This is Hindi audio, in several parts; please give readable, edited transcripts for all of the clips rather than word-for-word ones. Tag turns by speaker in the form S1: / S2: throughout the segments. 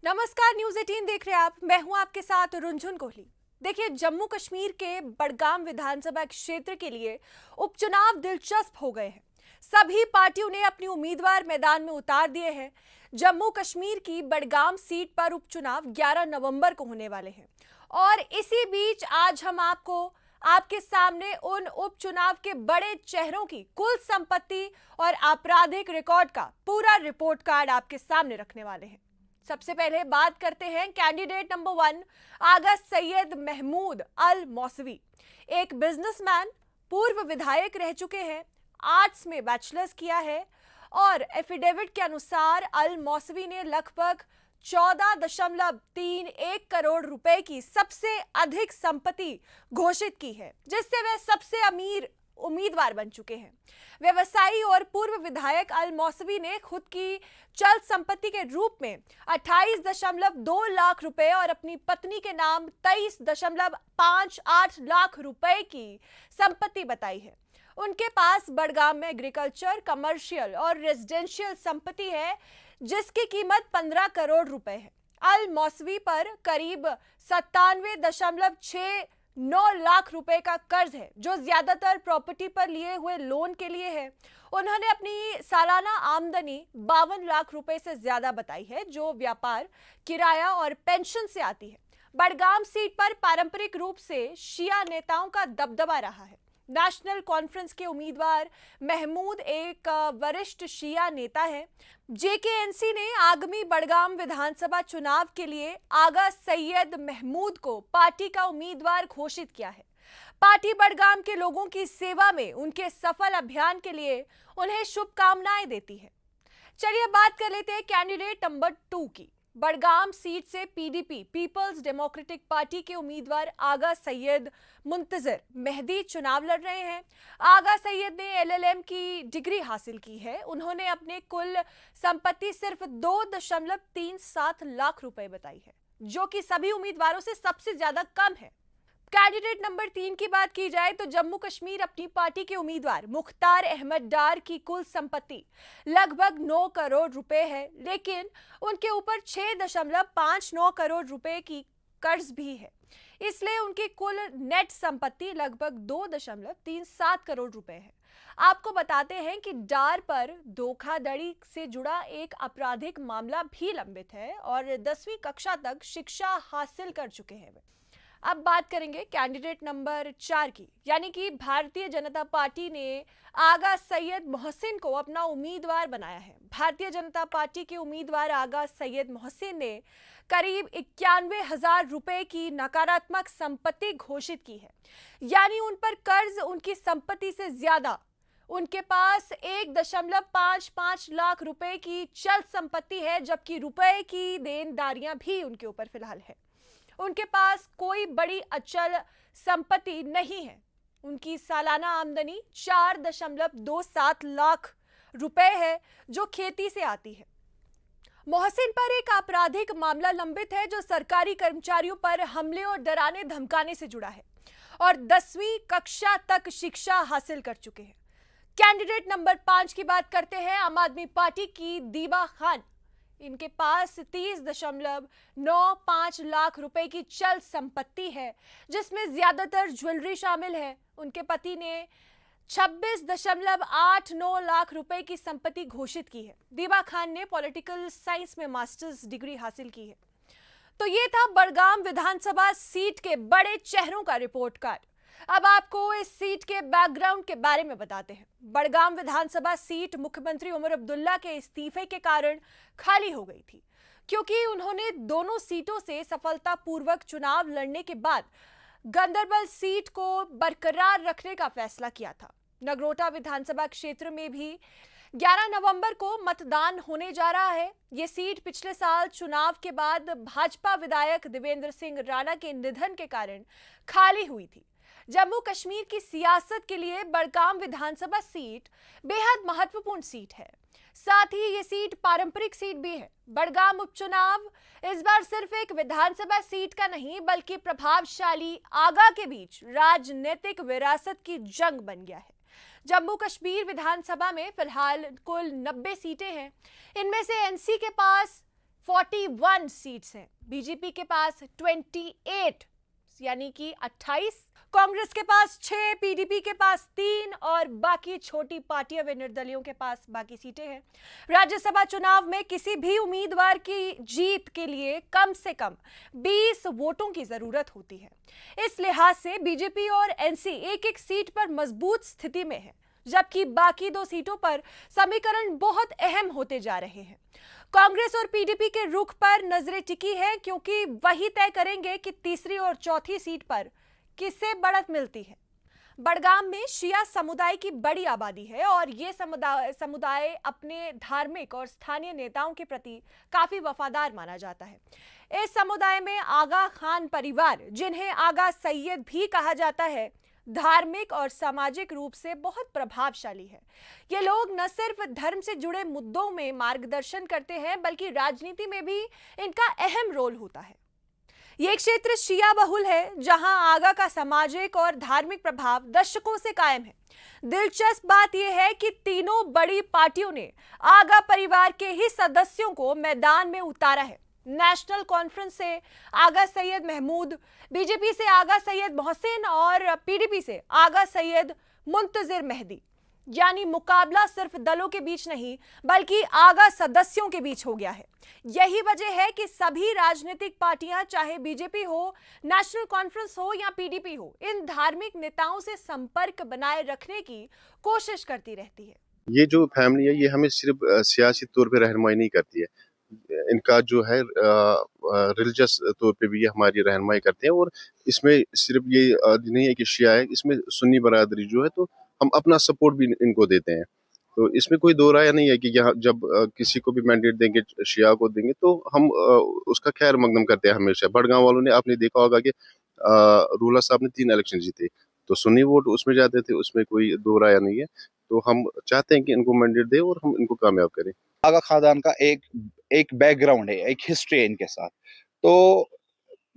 S1: नमस्कार, न्यूज 18 देख रहे हैं आप। मैं हूं आपके साथ रुंझुन कोहली। देखिए, जम्मू कश्मीर के बड़गाम विधानसभा क्षेत्र के लिए उपचुनाव दिलचस्प हो गए हैं। सभी पार्टियों ने अपनी उम्मीदवार मैदान में उतार दिए हैं। जम्मू कश्मीर की बड़गाम सीट पर उपचुनाव 11 नवंबर को होने वाले हैं और इसी बीच आज हम आपके सामने उन उपचुनाव के बड़े चेहरों की कुल संपत्ति और आपराधिक रिकॉर्ड का पूरा रिपोर्ट कार्ड आपके सामने रखने वाले हैं। सबसे पहले बात करते हैं कैंडिडेट नंबर 1 आगा सैयद महमूद अल मौसवी। एक बिजनेसमैन, पूर्व विधायक रह चुके हैं, आर्ट्स में बैचलर्स किया है और एफिडेविट के अनुसार अल मौसवी ने लगभग 14.31 करोड़ रुपए की सबसे अधिक संपत्ति घोषित की है, जिससे वे सबसे अमीर उम्मीदवार बन चुके हैं। व्यवसायी और पूर्व विधायक अल मौसवी ने खुद की चल संपत्ति के रूप में 28.2 लाख रुपए और अपनी पत्नी के नाम 23.58 लाख रुपए की संपत्ति बताई है। उनके पास बड़गाम में एग्रीकल्चर, कमर्शियल और रेजिडेंशियल संपत्ति है, जिसकी कीमत 15 करोड़ रुपए है। अल मौसवी पर करीब 97.69 लाख रुपए का कर्ज है, जो ज्यादातर प्रॉपर्टी पर लिए हुए लोन के लिए है। उन्होंने अपनी सालाना आमदनी 52 लाख रुपए से ज्यादा बताई है, जो व्यापार, किराया और पेंशन से आती है। बड़गाम सीट पर पारंपरिक रूप से शिया नेताओं का दबदबा रहा है। नेशनल कॉन्फ्रेंस के उम्मीदवार महमूद एक वरिष्ठ शिया नेता है। जेकेएनसी ने आगामी बड़गाम विधानसभा चुनाव के लिए आगा सैयद महमूद को पार्टी का उम्मीदवार घोषित किया है। पार्टी बड़गाम के लोगों की सेवा में उनके सफल अभियान के लिए उन्हें शुभकामनाएं देती है। चलिए बात कर लेते हैं कैंडिडेट नंबर 2 की। बड़गाम सीट से पीडीपी, पीपल्स डेमोक्रेटिक पार्टी के उम्मीदवार आगा सैयद मुंतजर मेहदी चुनाव लड़ रहे हैं। आगा सैयद ने एलएलएम की डिग्री हासिल की है। उन्होंने अपने कुल संपत्ति सिर्फ 2.37 लाख रुपए बताई है, जो कि सभी उम्मीदवारों से सबसे ज्यादा कम है। कैंडिडेट नंबर 3 की बात की जाए तो जम्मू कश्मीर अपनी पार्टी के उम्मीदवार मुख्तार अहमद डार की कुल संपत्ति लगभग 9 करोड़ रुपए है, लेकिन उनके ऊपर 6.59 करोड़ रुपए की कर्ज भी है। इसलिए उनकी कुल नेट संपत्ति लगभग 2.37 करोड़ रुपए है। आपको बताते हैं कि डार पर धोखाधड़ी से जुड़ा एक आपराधिक मामला भी लंबित है और 10वीं कक्षा तक शिक्षा हासिल कर चुके हैं वे। अब बात करेंगे कैंडिडेट नंबर 4 की, यानी कि भारतीय जनता पार्टी ने आगा सैयद मोहसिन को अपना उम्मीदवार बनाया है। भारतीय जनता पार्टी के उम्मीदवार आगा सैयद मोहसिन ने करीब 91,000 रुपए की नकारात्मक संपत्ति घोषित की है, यानी उन पर कर्ज उनकी संपत्ति से ज्यादा। उनके पास 1.55 लाख रुपए की चल संपत्ति है, जबकि रुपए की देनदारियां भी उनके ऊपर फिलहाल है। उनके पास कोई बड़ी अचल संपत्ति नहीं है। उनकी सालाना आमदनी 4.27 लाख रुपए है, जो खेती से आती है। मोहसिन पर एक आपराधिक मामला लंबित है, जो सरकारी कर्मचारियों पर हमले और डराने धमकाने से जुड़ा है और 10वीं कक्षा तक शिक्षा हासिल कर चुके हैं। कैंडिडेट नंबर 5 की बात करते हैं। आम आदमी पार्टी की दीबा खान। इनके पास 30.95 लाख रुपए की चल संपत्ति है, जिसमें ज्यादातर ज्वेलरी शामिल है। उनके पति ने 26.89 लाख रुपए की संपत्ति घोषित की है। दीबा खान ने पॉलिटिकल साइंस में मास्टर्स डिग्री हासिल की है। तो ये था बड़गाम विधानसभा सीट के बड़े चेहरों का रिपोर्ट कार्ड। अब आपको इस सीट के बैकग्राउंड के बारे में बताते हैं। बड़गाम विधानसभा सीट मुख्यमंत्री उमर अब्दुल्ला के इस्तीफे के कारण खाली हो गई थी, क्योंकि उन्होंने दोनों सीटों से सफलतापूर्वक चुनाव लड़ने के बाद गांदरबल सीट को बरकरार रखने का फैसला किया था। नगरोटा विधानसभा क्षेत्र में भी 11 नवंबर को मतदान होने जा रहा है। ये सीट पिछले साल चुनाव के बाद भाजपा विधायक देवेंद्र सिंह राणा के निधन के कारण खाली हुई थी। जम्मू कश्मीर की सियासत के लिए बड़गाम विधानसभा सीट बेहद महत्वपूर्ण सीट है। साथ ही ये सीट पारंपरिक सीट भी है। बड़गाम उपचुनाव इस बार सिर्फ एक विधानसभा सीट का नहीं, बल्कि प्रभावशाली आगा के बीच राजनीतिक विरासत की जंग बन गया है। जम्मू कश्मीर विधानसभा में फिलहाल कुल 90 सीटें हैं। इनमें से एनसी के पास 41 सीट्स हैं, बीजेपी के पास 28 यानी कि 28, कांग्रेस के पास 6, पीडीपी के पास 3 और बाकी छोटी पार्टियां व निर्दलियों के पास बाकी सीटें हैं। राज्यसभा चुनाव में किसी भी उम्मीदवार की जीत के लिए कम से कम 20 वोटों की जरूरत होती है। इस लिहाज से बीजेपी और एनसी एक एक सीट पर मजबूत स्थिति में है, जबकि बाकी 2 सीटों पर समीकरण बहुत अहम होते जा रहे हैं। कांग्रेस और पीडीपी के रुख पर नजरें टिकी हैं, क्योंकि वही तय करेंगे कि तीसरी और चौथी सीट पर किसे बढ़त मिलती है। बड़गाम में शिया समुदाय की बड़ी आबादी है और ये समुदाय अपने धार्मिक और स्थानीय नेताओं के प्रति काफी वफादार माना जाता है। इस समुदाय में आगा खान परिवार, जिन्हें आगा सैयद भी कहा जाता है, धार्मिक और सामाजिक रूप से बहुत प्रभावशाली है। ये लोग न सिर्फ धर्म से जुड़े मुद्दों में मार्गदर्शन करते हैं, बल्कि राजनीति में भी इनका अहम रोल होता है। ये क्षेत्र शिया बहुल है, जहां आगा का सामाजिक और धार्मिक प्रभाव दशकों से कायम है। दिलचस्प बात यह है कि तीनों बड़ी पार्टियों ने आगा परिवार के ही सदस्यों को मैदान में उतारा है। नेशनल कॉन्फ्रेंस से आगा सैयद महमूद, बीजेपी से आगा सैयद मोहसिन और पीडीपी से आगा सैयद मुंतजिर मेहदी। यानी मुकाबला सिर्फ दलों के बीच नहीं, बल्कि आगा सदस्यों के बीच हो गया है। यही वजह है कि सभी राजनीतिक पार्टियां, चाहे बीजेपी हो, नेशनल कॉन्फ्रेंस हो या पीडीपी हो, इन धार्मिक नेताओं से संपर्क बनाए रखने की कोशिश करती रहती है।
S2: ये जो फैमिली है, ये हमें सिर्फ सियासी तौर पे रहनुमाई नहीं करती है, इनका जो है रिलीजियस तौर पे भी ये हमारी रहनुमाई करते हैं। और इसमें सिर्फ ये नहीं है कि शिया है, इसमें सुन्नी बरादरी जो है, तो हम अपना सपोर्ट भी इनको देते हैं। तो इसमें कोई दो राय नहीं है कि यहाँ जब किसी को भी मैंडेट देंगे, शिया को देंगे, तो हम उसका खैर मकदम करते हैं हमेशा। बड़गांव वालों ने, आपने देखा होगा कि रूला साहब ने 3 इलेक्शन जीते, तो सुन्नी वोट उसमें जाते थे, उसमें कोई दो राय नहीं है। तो हम चाहते हैं कि इनको मैंडेट दे और हम इनको कामयाब करें।
S3: आगा खानदान का एक बैकग्राउंड है, एक हिस्ट्री है इनके साथ, तो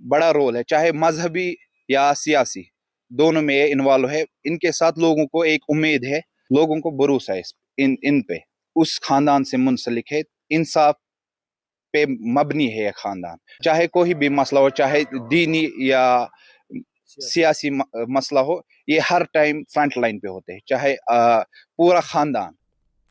S3: बड़ा रोल है, चाहे मजहबी या सियासी, दोनों में इन्वॉल्व है। इनके साथ लोगों को एक उम्मीद है, लोगों को भरोसा है इन पे, उस खानदान से मुंसलिक है, इंसाफ पे मबनी है ये खानदान। चाहे कोई भी मसला हो, चाहे दीनी या सियासी मसला हो, ये हर टाइम फ्रंट लाइन पे होते हैं, चाहे पूरा खानदान।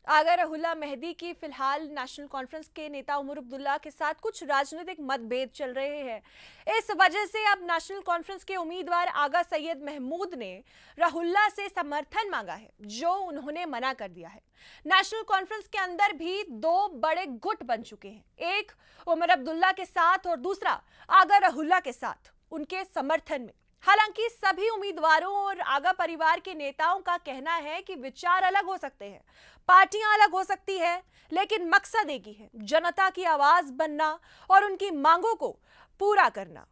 S1: आगा रहुल्ला मेहदी की फिलहाल नेशनल कॉन्फ्रेंस के नेता उमर अब्दुल्ला के साथ कुछ राजनीतिक मतभेद चल रहे हैं। इस वजह से अब नेशनल कॉन्फ्रेंस के उम्मीदवार आगा सैयद महमूद ने रहुल्ला से समर्थन मांगा है, जो उन्होंने मना कर दिया है। नेशनल कॉन्फ्रेंस के अंदर भी 2 बड़े गुट बन चुके हैं, एक उमर अब्दुल्ला के साथ और दूसरा आगा रहुल्ला के साथ उनके समर्थन में। हालांकि सभी उम्मीदवारों और आगा परिवार के नेताओं का कहना है कि विचार अलग हो सकते हैं, पार्टियां अलग हो सकती है, लेकिन मकसद एक ही है, जनता की आवाज बनना और उनकी मांगों को पूरा करना।